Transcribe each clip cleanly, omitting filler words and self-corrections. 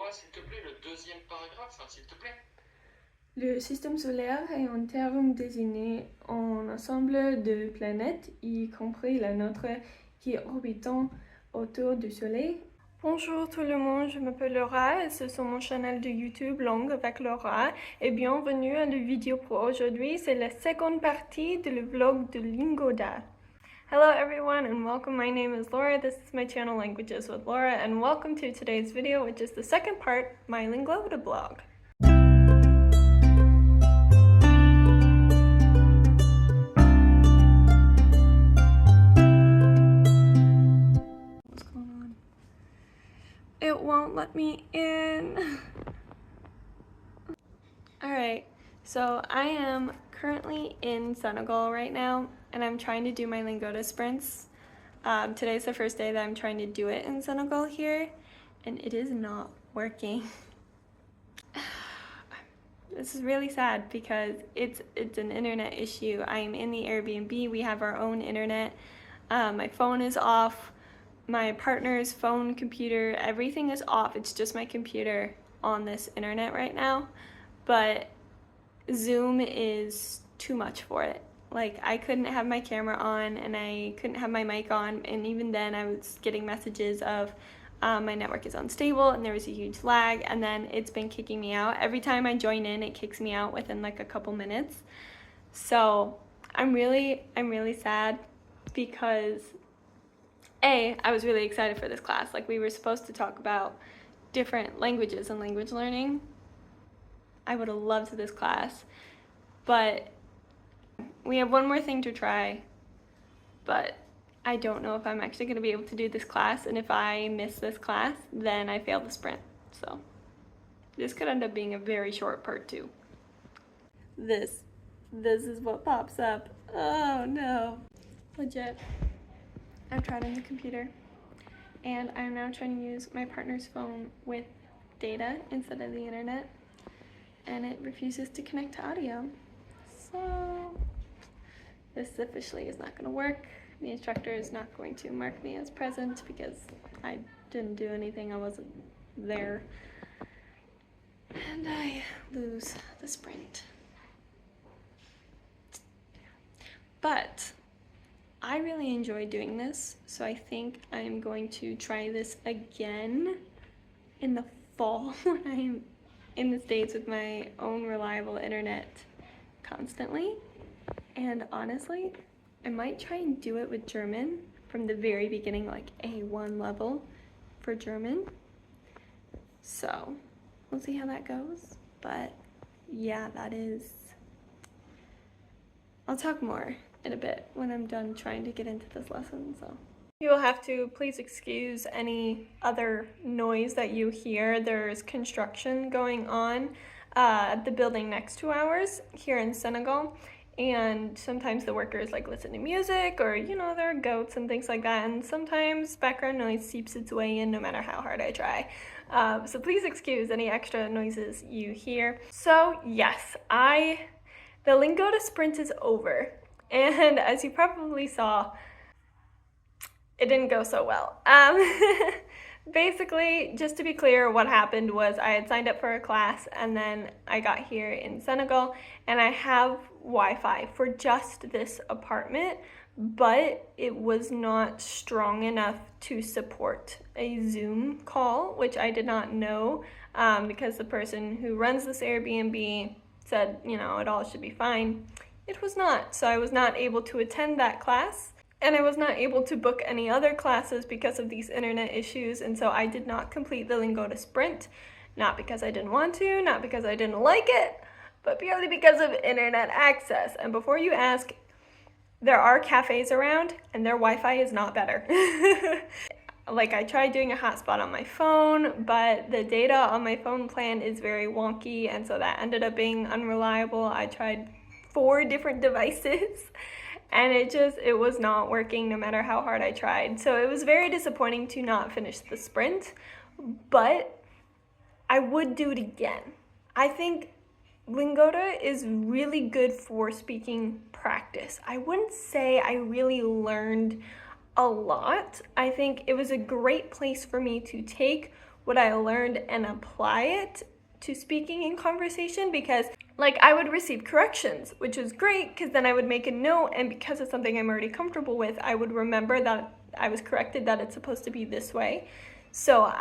Laura, s'il te plaît, le deuxième paragraphe, s'il te plaît. Le système solaire est un terme désigné un ensemble de planètes, y compris la nôtre, qui orbitent autour du Soleil. Bonjour tout le monde, je m'appelle Laura et c'est sur mon channel de YouTube Langue avec Laura et bienvenue à la vidéo pour aujourd'hui. C'est la seconde partie de le vlog de Lingoda. Hello everyone and welcome. My name is Laura. This is my channel Languages with Laura and welcome to today's video, which is the second part, my Lingoda blog. It won't let me in. Alright, so I am currently in Senegal right now and I'm trying to do my Lingoda sprints. Today's the first day that I'm trying to do it in Senegal here and it is not working. This is really sad because it's an internet issue. I'm in the Airbnb, we have our own internet. My phone is off. My partner's phone, computer, everything is off. It's just my computer on this internet right now. But Zoom is too much for it. Like, I couldn't have my camera on and I couldn't have my mic on, and even then I was getting messages of my network is unstable and there was a huge lag, and then it's been kicking me out. Every time I join in, it kicks me out within like a couple minutes. So I'm really sad because I was really excited for this class. Like, we were supposed to talk about different languages and language learning. I would have loved this class, but we have one more thing to try, but I don't know if I'm actually going to be able to do this class, and if I miss this class, then I fail the sprint. So this could end up being a very short part 2. This is what pops up. Oh no. Legit. I've tried on the computer and I'm now trying to use my partner's phone with data instead of the internet, and it refuses to connect to audio. So this officially is not going to work. The instructor is not going to mark me as present because I didn't do anything. I wasn't there. And I lose the sprint. But I really enjoy doing this, so I think I'm going to try this again in the fall when I'm in the States with my own reliable internet constantly. And honestly, I might try and do it with German from the very beginning, like A1 level for German. So we'll see how that goes. But yeah, I'll talk more in a bit when I'm done trying to get into this lesson. So you'll have to please excuse any other noise that you hear. There's construction going on at the building next to ours here in Senegal, and sometimes the workers like listen to music, or there are goats and things like that, and sometimes background noise seeps its way in no matter how hard I try. So please excuse any extra noises you hear. So yes, the Lingoda sprint is over. And as you probably saw, it didn't go so well. Basically, just to be clear, what happened was I had signed up for a class and then I got here in Senegal and I have Wi-Fi for just this apartment, but it was not strong enough to support a Zoom call, which I did not know because the person who runs this Airbnb said, it all should be fine. It was not, so I was not able to attend that class, and I was not able to book any other classes because of these internet issues, and so I did not complete the Lingoda sprint, not because I didn't want to, not because I didn't like it, but purely because of internet access. And before you ask, there are cafes around, and their Wi-Fi is not better. Like, I tried doing a hotspot on my phone, but the data on my phone plan is very wonky, and so that ended up being unreliable. I tried 4 different devices and it was not working no matter how hard I tried. So it was very disappointing to not finish the sprint, but I would do it again. I think Lingoda is really good for speaking practice. I wouldn't say I really learned a lot. I think it was a great place for me to take what I learned and apply it to speaking in conversation, because like I would receive corrections, which was great because then I would make a note, and because it's something I'm already comfortable with, I would remember that I was corrected that it's supposed to be this way. So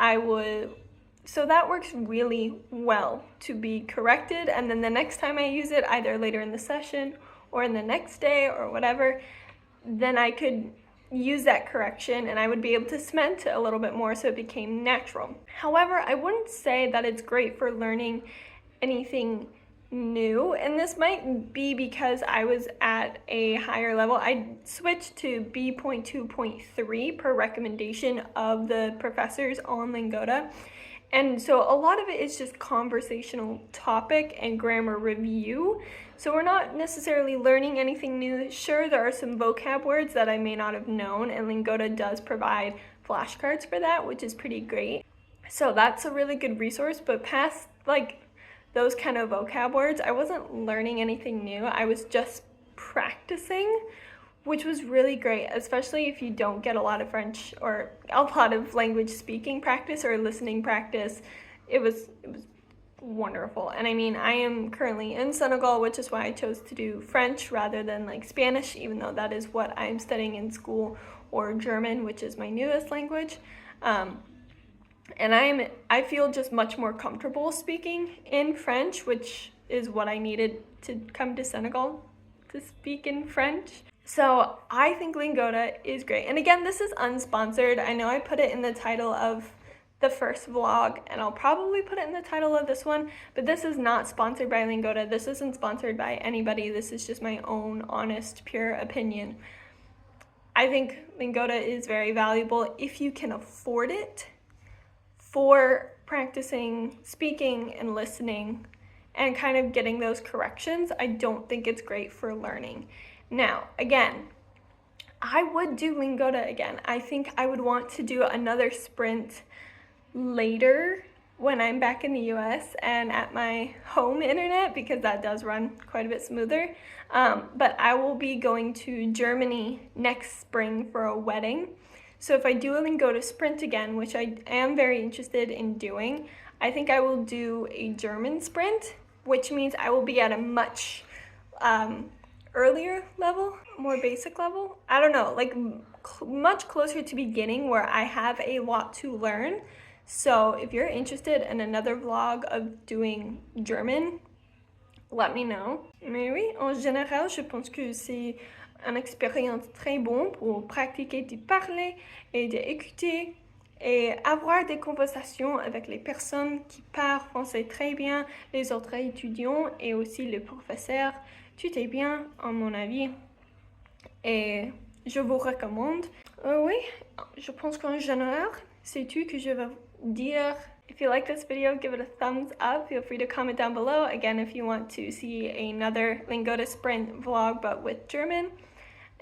that works really well to be corrected, and then the next time I use it, either later in the session or in the next day or whatever, then I could use that correction and I would be able to cement it a little bit more so it became natural. However, I wouldn't say that it's great for learning anything new, and this might be because I was at a higher level. I switched to B.2.3 per recommendation of the professors on Lingoda. And so a lot of it is just conversational topic and grammar review. So we're not necessarily learning anything new. Sure, there are some vocab words that I may not have known, and Lingoda does provide flashcards for that, which is pretty great. So that's a really good resource, but past like those kind of vocab words, I wasn't learning anything new. I was just practicing, which was really great, especially if you don't get a lot of French or a lot of language speaking practice or listening practice. It was wonderful. And I mean, I am currently in Senegal, which is why I chose to do French rather than like Spanish, even though that is what I'm studying in school, or German, which is my newest language. And I feel just much more comfortable speaking in French, which is what I needed to come to Senegal, to speak in French. So I think Lingoda is great. And again, this is unsponsored. I know I put it in the title of the first vlog, and I'll probably put it in the title of this one, but this is not sponsored by Lingoda. This isn't sponsored by anybody. This is just my own honest, pure opinion. I think Lingoda is very valuable if you can afford it for practicing speaking and listening and kind of getting those corrections. I don't think it's great for learning. Now, again, I would do Lingoda again. I think I would want to do another sprint later when I'm back in the US and at my home internet, because that does run quite a bit smoother. But I will be going to Germany next spring for a wedding. So if I do a Lingoda sprint again, which I am very interested in doing, I think I will do a German sprint, which means I will be at a much earlier level, more basic level. I don't know, like much closer to beginning, where I have a lot to learn. So if you're interested in another vlog of doing German, let me know. Mais oui, en général, je pense que c'est une expérience très bonne pour pratiquer de parler et d'écouter et avoir des conversations avec les personnes qui parlent français très bien, les autres étudiants et aussi les professeurs. Tout est bien, à mon avis, et je vous recommande. Oui, je pense qu'en général, c'est tout que je vais dire. If you like this video, give it a thumbs up. Feel free to comment down below. Again, if you want to see another Lingoda sprint vlog, but with German.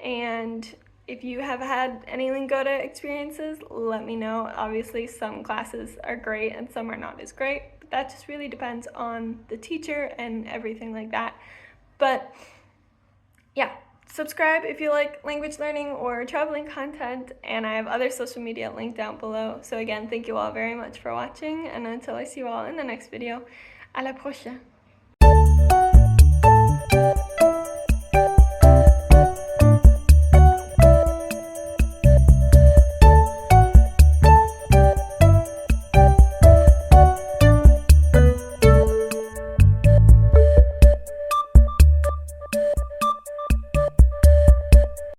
And if you have had any Lingoda experiences, let me know. Obviously, some classes are great and some are not as great. But that just really depends on the teacher and everything like that. But yeah, subscribe if you like language learning or traveling content, and I have other social media linked down below. So again, thank you all very much for watching, and until I see you all in the next video, à la prochaine.